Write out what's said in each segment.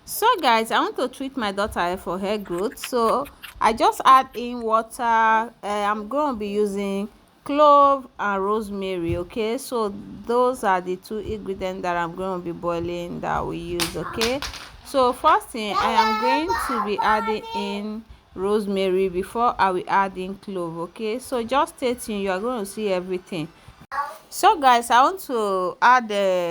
So guys, I want to treat my daughter hair for hair growth, so I just add in water. I'm going to be using clove and rosemary. Okay, so those are the two ingredients that I'm going to be boiling that we use. Okay, so first thing, I am going to be adding in rosemary before I will add in clove. Okay, so just stay tuned, you are going to see everything. So guys, I want to add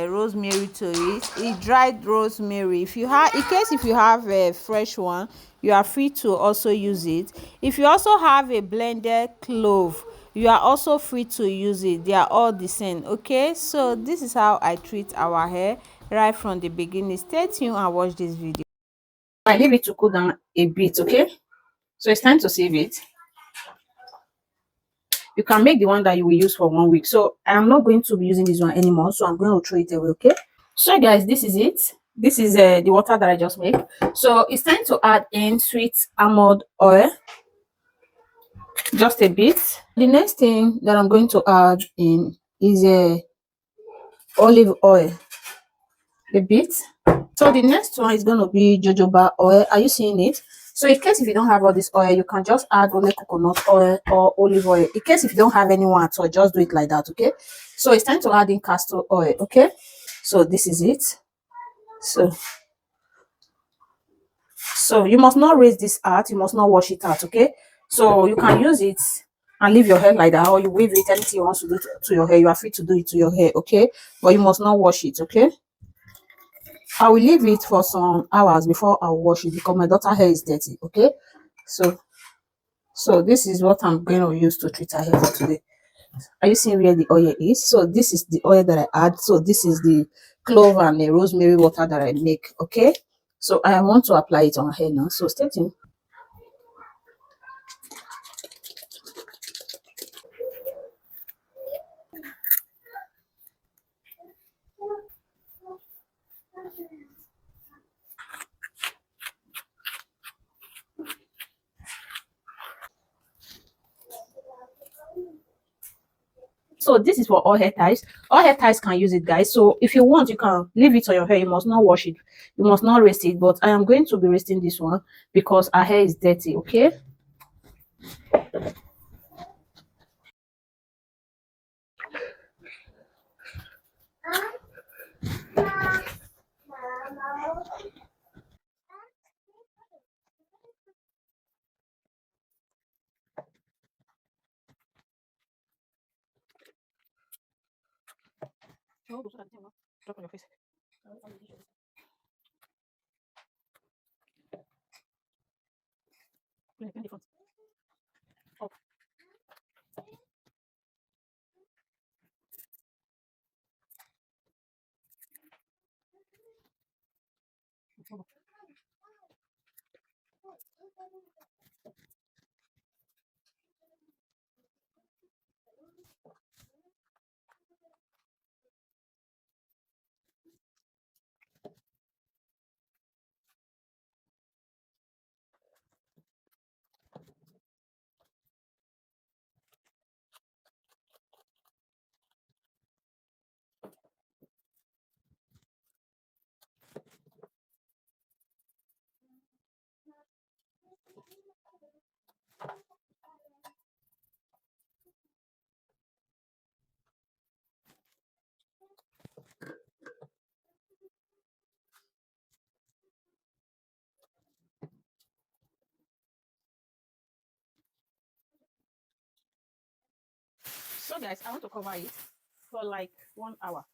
rosemary to it. It's dried rosemary. If you have, in case if you have a fresh one, you are free to also use it. If you also have a blended clove, you are also free to use it. They are all the same. Okay, so this is how I treat our hair right from the beginning. Stay tuned and watch this video. I leave it to cool down a bit, okay? So it's time to save it. You can make the one that you will use for 1 week. So I'm not going to be using this one anymore. So I'm going to throw it away, okay? So guys, this is it. This is the water that I just made. So it's time to add in sweet almond oil, just a bit. The next thing that I'm going to add in is olive oil, a bit. So the next one is going to be jojoba oil. Are you seeing it? So in case if you don't have all this oil, you can just add only coconut oil or olive oil. In case if you don't have anyone at all, just do it like that, okay? So it's time to add in castor oil, okay? So this is it. So you must not raise this out, you must not wash it out, okay? So you can use it and leave your hair like that, or you wave it, anything you want to do to your hair, you are free to do it to your hair, okay? But you must not wash it, okay? I will leave it for some hours before I wash it because my daughter hair is dirty, okay? So this is what I'm going to use to treat her hair for today. Are you seeing where the oil is? So this is the oil that I add. So this is the clove and the rosemary water that I make, okay? So I want to apply it on her hair now. So stay tuned. So this is for all hair ties. All hair ties can use it, guys. So if you want, you can leave it on your hair. You must not wash it. You must not rest it. But I am going to be resting this one because our hair is dirty, okay? Drop on your face. Up. So guys, I want to cover it for like 1 hour.